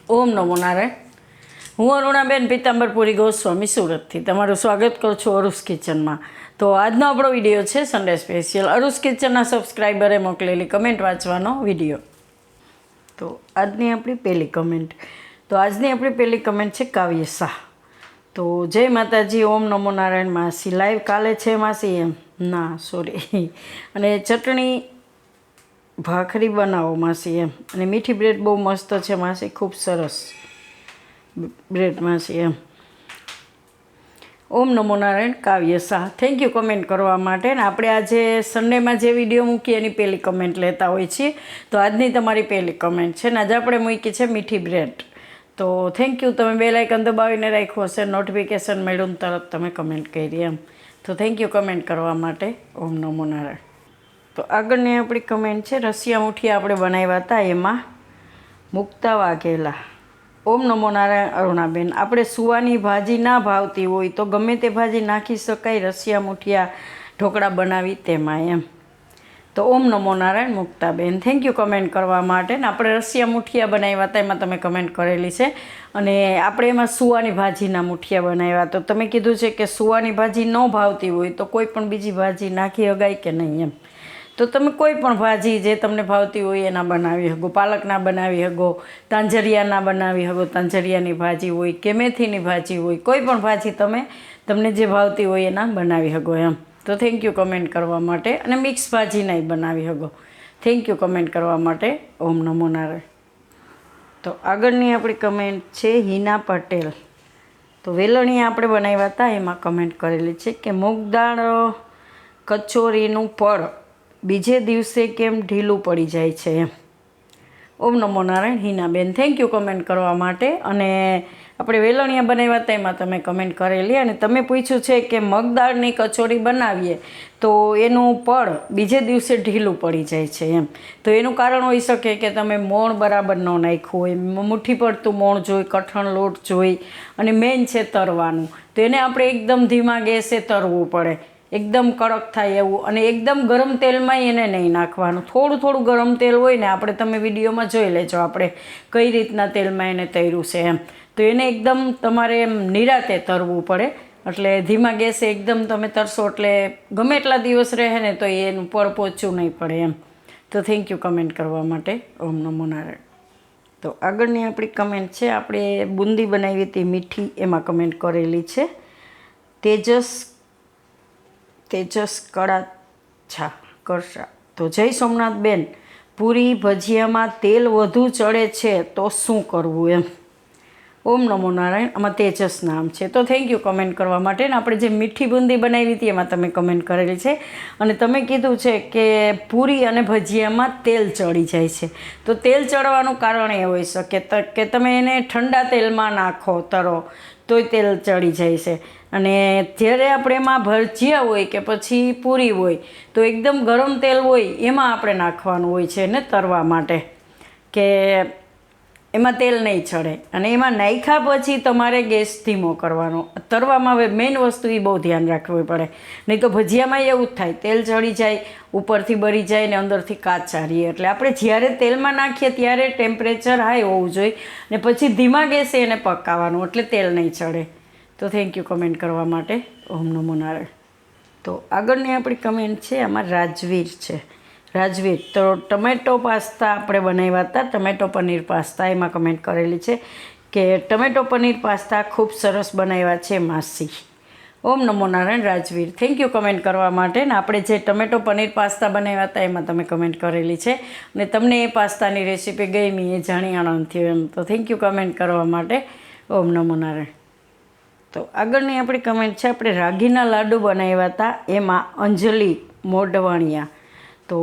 ઓમ નમો નારાયણ. હું અરુણાબેન પીતાંબરપુરી ગોસ્વામી સુરતથી તમારું સ્વાગત કરું છું અરુઝ કિચનમાં. તો આજનો આપણો વિડીયો છે સન્ડે સ્પેશિયલ અરુઝ કિચનના સબસ્ક્રાઈબરે મોકલેલી કમેન્ટ વાંચવાનો વિડીયો. તો આજની આપણી પહેલી કમેન્ટ છે કાવ્ય શાહ. તો જય માતાજી, ઓમ નમો નારાયણ. માસી લાઈવ કાલે છે માસી? એમ ના સોરી. અને ચટણી ભાખરી બનાવો માસી એમ. અને મીઠી બ્રેડ બહુ મસ્ત છે માસી, ખૂબ સરસ બ્રેડ માસી એમ. ઓમ નમો નારાયણ કાવ્ય શાહ, થેન્ક યુ કમેન્ટ કરવા માટે. ને આપણે આજે સન્ડેમાં જે વિડીયો મૂકી એની પહેલી કમેન્ટ લેતા હોય છીએ. તો આજની તમારી પહેલી કમેન્ટ છે ને આજે આપણે મૂકી છે મીઠી બ્રેડ. તો થેન્ક યુ, તમે બેલ આઇકન દબાવીને રાખ્યું હશે, નોટિફિકેશન મળ્યું ને તરત તમે કમેન્ટ કરી એમ. તો થેન્ક યુ કમેન્ટ કરવા માટે. ઓમ નમો નારાયણ. તો આગળની આપણી કમેન્ટ છે રસિયા મુઠિયા આપણે બનાવ્યા હતા એમાં મુક્તા વાઘેલા. ઓમ નમો નારાયણ અરુણાબેન. આપણે સુવાની ભાજી ના ભાવતી હોય તો ગમે તે ભાજી નાખી શકાય રસિયા મુઠિયા ઢોકળા બનાવી તેમાં એમ. તો ઓમ નમો Narayan Muktaben, thank you comment કરવા માટે. ને આપણે રસિયા મુઠિયા બનાવ્યા હતા એમાં તમે કમેન્ટ કરેલી છે. અને આપણે એમાં સુવાની ભાજીના મુઠિયા બનાવ્યા. તો તમે કીધું છે કે સુવાની ભાજી ન ભાવતી હોય તો કોઈ પણ બીજી ભાજી નાખી શકાય કે નહીં એમ. તો તમે કોઈ પણ ભાજી જે તમને ભાવતી હોય એના બનાવી શકો. પાલકના બનાવી શકો, તાંજરિયાના બનાવી શકો, તાંજરિયાની ભાજી હોય કે મેથીની ભાજી હોય, કોઈ પણ ભાજી તમને જે ભાવતી હોય એના બનાવી શકો એમ. તો થેન્ક યુ કમેન્ટ કરવા માટે. અને મિક્સ ભાજીના બનાવી શકો. થેન્ક યુ કમેન્ટ કરવા માટે. ઓમ નમો નારાયણ. તો આગળની આપણી કમેન્ટ છે હિના પટેલ. તો વેલણી આપણે બનાવ્યા હતા એમાં કમેન્ટ કરેલી છે કે મૂગ દાળ કચોરીનું પડ બીજે દિવસે કેમ ઢીલું પડી જાય છે એમ. ઓમ નમો નારાયણ હિનાબેન, થેન્ક યુ કમેન્ટ કરવા માટે. અને આપણે વેલણિયા બનાવ્યા હતા એમાં તમે કમેન્ટ કરેલી. અને તમે પૂછ્યું છે કે મગદાળની કચોરી બનાવીએ તો એનું પડ બીજે દિવસે ઢીલું પડી જાય છે એમ. તો એનું કારણ હોઈ શકે કે તમે મોણ બરાબર ન નાખ્યું હોય, મુઠ્ઠી પડતું મોણ જોઈ, કઠણ લોટ જોઈ. અને મેઇન છે તરવાનું. તો એને આપણે એકદમ ધીમા ગેસે તરવું પડે, એકદમ કડક થાય એવું. અને એકદમ ગરમ તેલમાં એને નહીં નાખવાનું, થોડું ગરમ તેલ હોય ને, આપણે તમે વિડીયોમાં જોઈ લેજો આપણે કઈ રીતના તેલમાં એને તળ્યું છે એમ. તો એને એકદમ તમારે એમ નિરાતે તરવું પડે. એટલે ધીમા ગેસે એકદમ તમે તરશો એટલે ગમે એટલા દિવસ રહે ને તો એનું પડ પોચું નહીં પડે એમ. તો થેન્ક યુ કમેન્ટ કરવા માટે. ઓમ નમો નારાયણ. તો આગળની આપણી કમેન્ટ છે આપણે બુંદી બનાવી હતી મીઠી, એમાં કમેન્ટ કરેલી છે તેજસ કળાછા કરશા. તો જય સોમનાથ બેન, પૂરી ભજીયામાં તેલ વધુ ચડે છે તો શું કરવું એમ. ઓમ નમો નારાયણ. આમાં તેજસ નામ છે. તો થેન્ક યુ કમેન્ટ કરવા માટે. ને આપણે જે મીઠી બુંદી બનાવી હતી એમાં તમે કમેન્ટ કરેલી છે. અને તમે કીધું છે કે પૂરી અને ભજીયામાં તેલ ચડી જાય છે. તો તેલ ચડવાનું કારણ એ હોઈ શકે કે તમે એને ઠંડા તેલમાં નાખો, તરો તોય તેલ ચડી જાય છે. અને જ્યારે આપણે એમાં ભજીયા હોય કે પછી પૂરી હોય તો એકદમ ગરમ તેલ હોય એમાં આપણે નાખવાનું હોય છે ને તરવા માટે, કે એમાં તેલ નહીં ચડે. અને એમાં નાખ્યા પછી તમારે ગેસ ધીમો કરવાનો. તરવામાં હવે મેઇન વસ્તુ એ બહુ ધ્યાન રાખવી પડે. નહીં તો ભજીયામાં એવું જ થાય, તેલ ચડી જાય, ઉપરથી બળી જાય ને અંદરથી કાચા રહીએ. એટલે આપણે જ્યારે તેલમાં નાખીએ ત્યારે ટેમ્પરેચર હાઈ હોવું જોઈએ ને પછી ધીમા ગેસે એને પકાવવાનું, એટલે તેલ નહીં ચડે. તો થેન્ક યુ કમેન્ટ કરવા માટે. ઓમ નમો નારાયણ. તો આગળની આપણી કમેન્ટ છે આમાં રાજવીર છે. રાજવીર, તો ટમેટો પાસ્તા આપણે બનાવ્યા હતા, ટમેટો પનીર પાસ્તા, એમાં કમેન્ટ કરેલી છે કે ટમેટો પનીર પાસ્તા ખૂબ સરસ બનાવ્યા છે માસી. ઓમ નમો Narayan Rajveer, thank you comment કરવા માટે. ને આપણે જે ટમેટો પનીર પાસ્તા બનાવ્યા હતા એમાં તમે કમેન્ટ કરેલી છે. અને તમને એ પાસ્તાની રેસીપી ગમી એ જાણી આનંદ થયો એમ. તો થેન્ક યુ કમેન્ટ કરવા માટે. ઓમ નમો નારાયણ. તો આગળની આપણી કમેન્ટ છે આપણે રાગીના લાડુ બનાવ્યા હતા એમાં અંજલિ મોઢવાણિયા. તો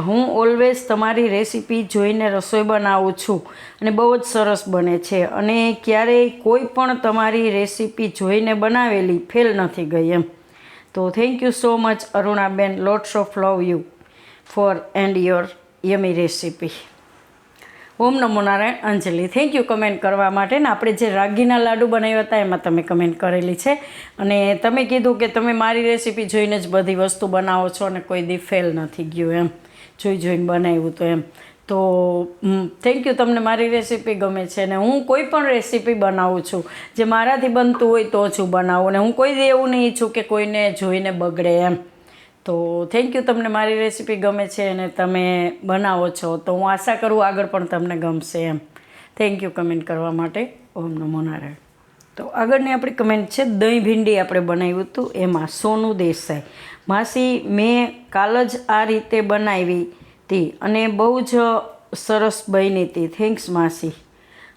હું ઓલવેઝ તમારી રેસીપી જોઈને રસોઈ બનાવું છું અને બહુ જ સરસ બને છે. અને ક્યારેય કોઈ પણ તમારી રેસીપી જોઈને બનાવેલી ફેલ નથી ગઈ એમ. તો thank you so much Arunaben, lots of love you for and your યમી recipe. ઓમ નમો નારાયણ અંજલિ, થેન્ક યુ કમેન્ટ કરવા માટે. ને આપણે જે રાગીના લાડુ બનાવ્યા હતા એમાં તમે કમેન્ટ કરેલી છે. અને તમે કીધું કે તમે મારી રેસીપી જોઈને જ બધી વસ્તુ બનાવો છો અને કોઈ દી ફેલ નથી ગયું એમ, જોઈને બનાવ્યું તો એમ. તો થેન્ક યુ, તમને મારી રેસીપી ગમે છે. ને હું કોઈ પણ રેસીપી બનાવું છું જે મારાથી બનતું હોય તો જ હું બનાવું, ને હું કોઈ એવું નહીં ઈચ્છું કે કોઈને જોઈને બગડે એમ. તો થેન્ક યુ, તમને મારી રેસીપી ગમે છે અને તમે બનાવો છો, તો હું આશા કરું આગળ પણ તમને ગમશે એમ. થેન્ક યુ કમેન્ટ કરવા માટે. ઓમ નમો નારાયણ. તો આગળની આપણી કમેન્ટ છે, દહીં ભીંડી આપણે બનાવ્યું હતું, એમાં સોનું દેસાઈ માસી મેં કાલ જ આ રીતે બનાવી હતી અને બહુ જ સરસ બની હતી. થેન્ક્સ માસી.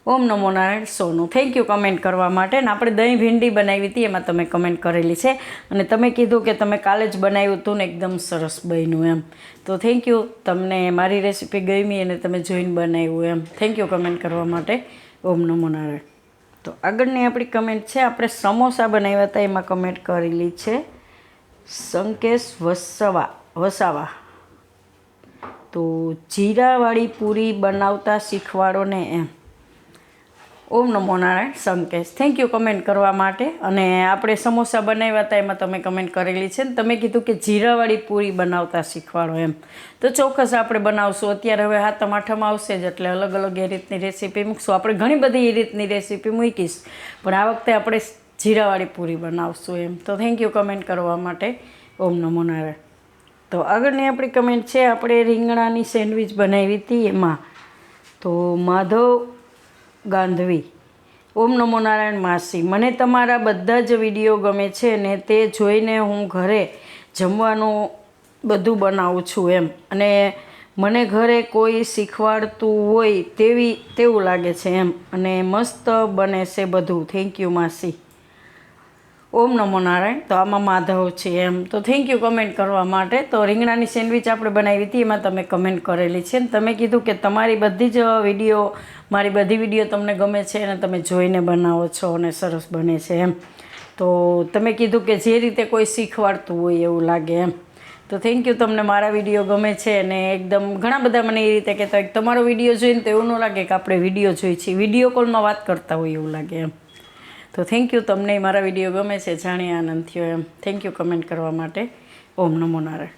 ઓમ નમો નારાયણ. સોનું, થેન્ક યુ કમેન્ટ કરવા માટે. ને આપણે દહીં ભીંડી બનાવી હતી એમાં તમે કમેન્ટ કરેલી છે અને તમે કીધું કે તમે કાલે જ બનાવ્યું હતું ને એકદમ સરસ બન્યું એમ. તો થેન્ક યુ, તમને મારી રેસીપી ગમી અને તમે જોઈને બનાવ્યું એમ. થેન્ક યુ કમેન્ટ કરવા માટે. ઓમ નમો નારાયણ. તો આગળની આપણી કમેન્ટ છે, આપણે સમોસા બનાવ્યા હતા એમાં કમેન્ટ કરેલી છે સંકેશ વસાવા. તો જીરાવાળી પૂરી બનાવતા શીખવાડો ને એમ. ઓમ નમો નારાયણ સંકેશ, થેન્ક યુ કમેન્ટ કરવા માટે. અને આપણે સમોસા બનાવ્યા હતા એમાં તમે કમેન્ટ કરેલી છે ને તમે કીધું કે જીરાવાળી પૂરી બનાવતા શીખવાડો એમ. તો ચોક્કસ આપણે બનાવશું. અત્યારે હવે હાથમ આઠમ આવશે જ એટલે અલગ અલગ એ રીતની રેસીપી મૂકશું. આપણે ઘણી બધી એ રીતની રેસીપી મૂકીશ, પણ આ વખતે આપણે જીરાવાળી પૂરી બનાવશું એમ. તો થેન્ક યુ કમેન્ટ કરવા માટે. ઓમ નમો નારાયણ. તો આગળની આપણી કમેન્ટ છે, આપણે રીંગણાની સેન્ડવિચ બનાવી હતી એમાં. તો માધવ ગાંધવી. ઓમ નમો નારાયણ માસી, મને તમારા બધા જ વિડીયો ગમે છે ને તે જોઈને હું ઘરે જમવાનું બધું બનાવું છું એમ. અને મને ઘરે કોઈ શીખવાડતું હોય તેવું લાગે છે એમ. અને મસ્ત બને છે બધું. થેન્ક યુ માસી. ઓમ નમો નારાયણ. તો આમાં માધવ છે એમ. તો થેન્ક યુ કમેન્ટ કરવા માટે. તો રીંગણાની સેન્ડવિચ આપણે બનાવી હતી એમાં તમે કમેન્ટ કરેલી છે ને તમે કીધું કે તમારી બધી જ મારી બધી વિડીયો તમને ગમે છે અને તમે જોઈને બનાવો છો અને સરસ બને છે એમ. તો તમે કીધું કે જે રીતે કોઈ શીખવાડતું હોય એવું લાગે એમ. તો થેન્ક યુ, તમને મારા વિડીયો ગમે છે અને એકદમ ઘણા બધા મને એ રીતે કહેતા હોય તમારો વિડીયો જોઈને તો એવું ન લાગે કે આપણે વિડીયો જોઈ છીએ, વિડીયો કોલમાં વાત કરતા હોય એવું લાગે એમ. તો થેન્ક યુ, તમને મારા વિડીયો ગમે છે, જાણી આનંદ થયો એમ. થેન્ક યુ કમેન્ટ કરવા માટે. ઓમ નમો નારાયણ.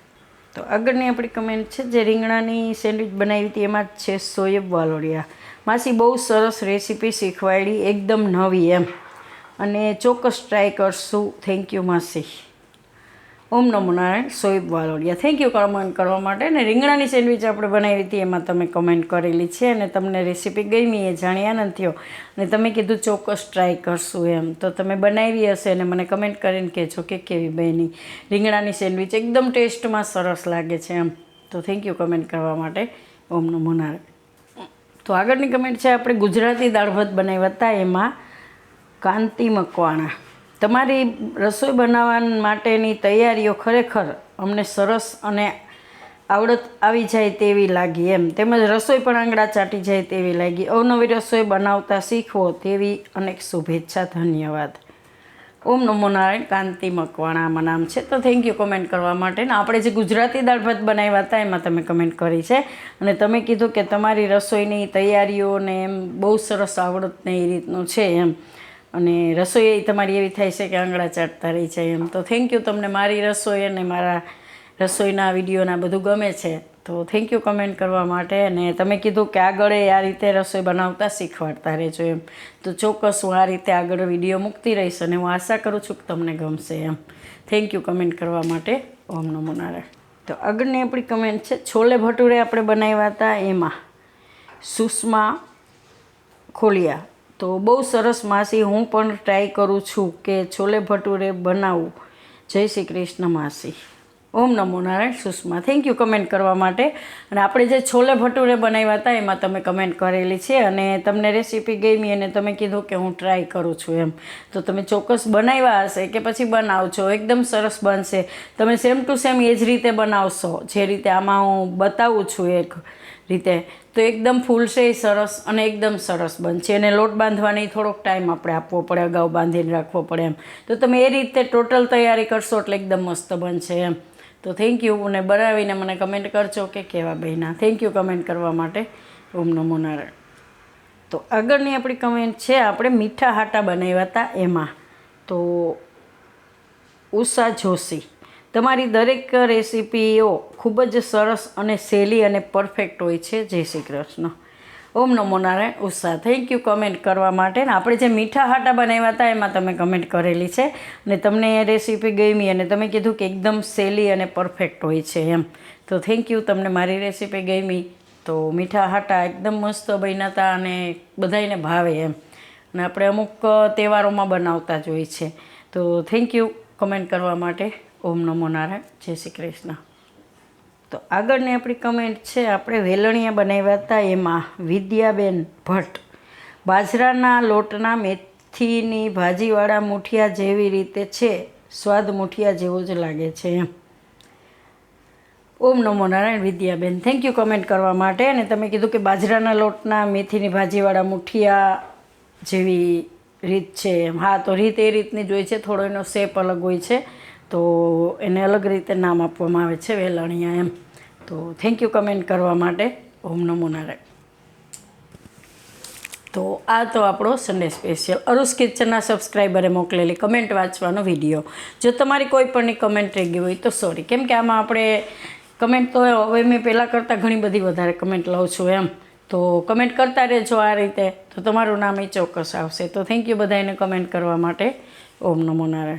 તો આગળની આપણી કમેન્ટ છે, જે રીંગણાની સેન્ડવિચ બનાવી હતી એમાં જ છે સોએબ વાલોડિયા. માસી બહુ સરસ રેસીપી શીખવાડી, એકદમ નવી એમ, અને ચોક્કસ ટ્રાય કરશું. થેન્ક યુ માસી. ઓમ નમો Narayan. Shoaib Valodiya, thank you comment કરવા માટે. ને રીંગણાની સેન્ડવિચ આપણે બનાવી હતી એમાં તમે કમેન્ટ કરેલી છે અને તમને રેસીપી ગમી એ જાણી આનંદ થયો અને તમે કીધું ચોક્કસ ટ્રાય કરશું એમ. તો તમે બનાવી હશે અને મને કમેન્ટ કરીને કહેજો કે કેવી બની. રીંગણાની સેન્ડવિચ એકદમ ટેસ્ટમાં સરસ લાગે છે એમ. તો થેન્ક યુ કમેન્ટ કરવા માટે. ઓમ નમો નારાયણ. તો આગળની કમેન્ટ છે, આપણે ગુજરાતી દાળ ભાત બનાવ્યા હતા એમાં કાંતિ મકવાણા. તમારી રસોઈ બનાવવા માટેની તૈયારીઓ ખરેખર અમને સરસ અને આવડત આવી જાય તેવી લાગી એમ. તેમજ રસોઈ પણ આંગળા ચાટી જાય તેવી લાગી. અવનવી રસોઈ બનાવતા શીખવો તેવી અનેક શુભેચ્છા. ધન્યવાદ. ઓમ નમો નારાયણ. કાંતિ મકવાણામાં નામ છે. તો થેન્ક યુ કમેન્ટ કરવા માટે. ને આપણે જે ગુજરાતી દાળ ભાત બનાવ્યા હતા એમાં તમે કમેન્ટ કરી છે અને તમે કીધું કે તમારી રસોઈની તૈયારીઓને એમ બહુ સરસ આવડત ને એ રીતનું છે એમ. અને રસોઈ તમારી એવી થાય છે કે આંગળા ચાટતા રહી જાય એમ. તો થેન્ક યુ, તમને મારી રસોઈ અને મારા રસોઈના વિડીયોના બધું ગમે છે. તો થેન્ક યુ કમેન્ટ કરવા માટે. અને તમે કીધું કે આગળ આ રીતે રસોઈ બનાવતા શીખવાડતા રહેજો એમ. તો ચોક્કસ હું આ રીતે આગળ વિડીયો મૂકતી રહીશ અને હું આશા કરું છું કે તમને ગમશે એમ. થેન્ક યુ કમેન્ટ કરવા માટે. ઓમ નમો નારાયણ. તો આગળની આપણી કમેન્ટ છે, છોલે ભટુરે આપણે બનાવ્યા હતા એમાં સુષ્મા ખોલિયા. તો બહુ સરસ માસી, હું પણ ટ્રાય કરું છું કે છોલે ભટુરે બનાવું. જય શ્રી કૃષ્ણ માસી. ઓમ નમો Narayan. Sushma, thank you comment કરવા માટે. અને આપણે જે છોલે ભટુરે બનાવ્યા હતા એમાં તમે કમેન્ટ કરેલી છે અને તમને રેસીપી ગમી અને તમે કીધું કે હું ટ્રાય કરું છું એમ. તો તમે ચોક્કસ બનાવ્યા હશે કે પછી બનાવજો, એકદમ સરસ બનશે. તમે સેમ ટુ સેમ એ જ રીતે બનાવશો જે રીતે આમાં હું બતાવું છું એક રીતે, તો એકદમ ફૂલશે સરસ અને એકદમ સરસ બનશે. અને લોટ બાંધવાની થોડોક ટાઈમ આપણે આપવો પડે, અગાઉ બાંધીને રાખવો પડે એમ. તો તમે એ રીતે ટોટલ તૈયારી કરશો એટલે એકદમ મસ્ત બનશે એમ. તો થેન્ક યુ, અને બનાવીને મને કમેન્ટ કરજો કે કેવા બન્યા. થેન્ક યુ કમેન્ટ કરવા માટે. ઓમ નમો નારાયણ. તો આગળની આપણી કમેન્ટ છે, આપણે મીઠા હાટા બનાવ્યા હતા એમાં. તો ઉષા જોશી, તમારી દરેક રેસીપીઓ ખૂબ જ સરસ અને સહેલી અને પરફેક્ટ હોય છે. જય શ્રી કૃષ્ણ. ઓમ નમો Narayan. Usha, thank you comment કરવા માટે. ને આપણે જે મીઠા હાટા બનાવ્યા હતા એમાં તમે કમેન્ટ કરેલી છે અને તમને એ રેસીપી ગમી અને તમે કીધું કે એકદમ સહેલી અને પરફેક્ટ હોય છે એમ. તો થેન્ક યુ, તમને મારી રેસીપી ગમી. તો મીઠા હાટા એકદમ મસ્ત બન્યા હતા અને બધાને ભાવે એમ. અને આપણે અમુક તહેવારોમાં બનાવતા જ હોય છે. તો થેન્ક યુ કમેન્ટ કરવા માટે. ઓમ નમો નારાયણ. જય શ્રી કૃષ્ણ. તો આગળની આપણી કમેન્ટ છે, આપણે વેલણીયા બનાવ્યા હતા એમાં વિદ્યાબેન ભટ્ટ, બાજરાના લોટના મેથીની ભાજીવાળા મુઠિયા જેવી રીતે છે, સ્વાદ મુઠિયા જેવો જ લાગે છે એમ. ઓમ નમો નારાયણ વિદ્યાબેન, થેન્ક યુ કમેન્ટ કરવા માટે. અને તમે કીધું કે બાજરાના લોટના મેથીની ભાજીવાળા મુઠિયા જેવી રીત છે એમ. હા, તો રીત એ રીતની જ હોય છે, થોડો એનો શેપ અલગ હોય છે, તો એને અલગ રીતે નામ આપવામાં આવે છે વેલણીયા એમ. તો થેન્ક યુ કમેન્ટ કરવા માટે. ઓમ નમો નારાયણ. તો આ તો આપણો સન્ડે સ્પેશિયલ અરુઝ કિચનના સબસ્ક્રાઈબરે મોકલેલી કમેન્ટ વાંચવાનો વિડીયો. જો તમારી કોઈ પણની કમેન્ટ રહી ગઈ હોય તો સોરી, કેમ કે આમાં આપણે કમેન્ટ તો હવે મેં પહેલાં કરતાં ઘણી બધી વધારે કમેન્ટ લઉં છું એમ. તો કમેન્ટ કરતા રહેજો આ રીતે, તો તમારું નામ એ ચોક્કસ આવશે. તો થેન્ક યુ બધાને કમેન્ટ કરવા માટે. ઓમ નમો નારાયણ.